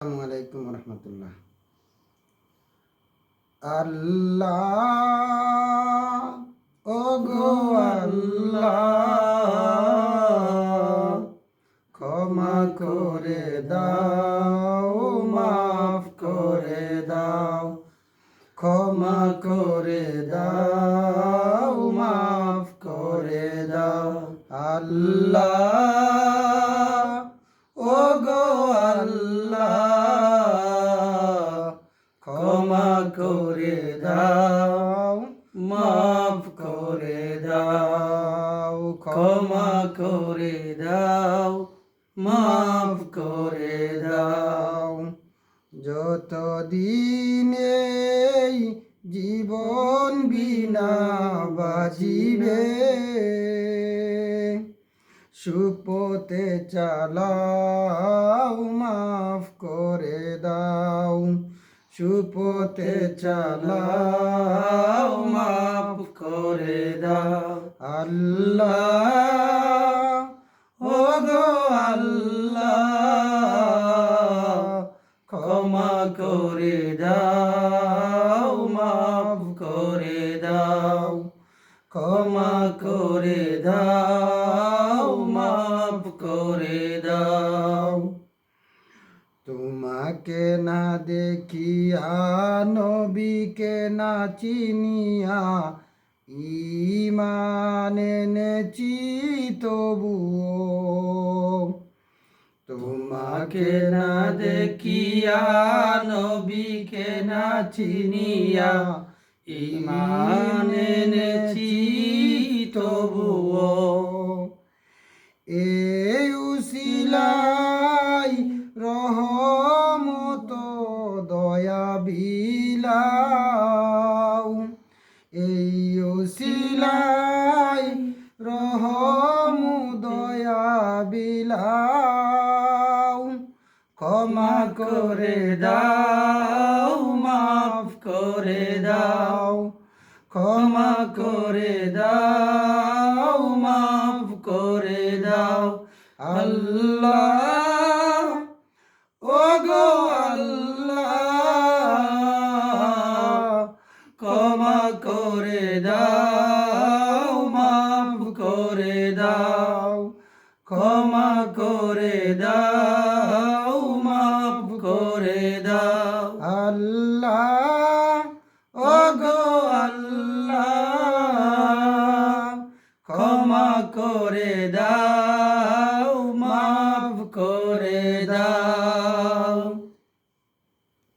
আসসালামু আলাইকুম রহমতুল্লাহ। আল্লাহ ও গো আল্লাহ, ক্ষমা করে দাও, মাফ করে দাও, ক্ষমা করে দাও, মাফ করে দাও। আল্লাহ ও গো আল্লাহ, ক্ষমা করে দাও, মাফ করে দাও, ক্ষমা করে দাও, মাফ করে দাও। যতদিন এই জীবন বিনা বাজিবে, সুপথে চালাও, মাফ করে দাও, সুপথে চালাও, মাফ করে দাও। আল্লাহ ও গো আল্লাহ, ক্ষমা করে দাও, মাফ করে দাও, ক্ষমা করে দাও, মাফ করে দাও। তোমাকে না দেখিয়া, নবীকে না চিনিয়া, ঈমান এনেছি তবুও। তোমাকে না দেখিয়া, নবীকে না চিনিয়া, ঈমান এনেছি তবুও। এই উসিলাই রহমত দয়া বিলাও, এই উসিলাই রহম দয়া বিলাও। ক্ষমা করে দাও, মাফ করে দাও, ক্ষমা করে দাও, মাফ করে দাও। আল্লাহ ও গো আল্লাহ, ক্ষমা করে দাও, মাফ করে দাও, ক্ষমা করে দাও, মাফ করে দাও। আল্লাহ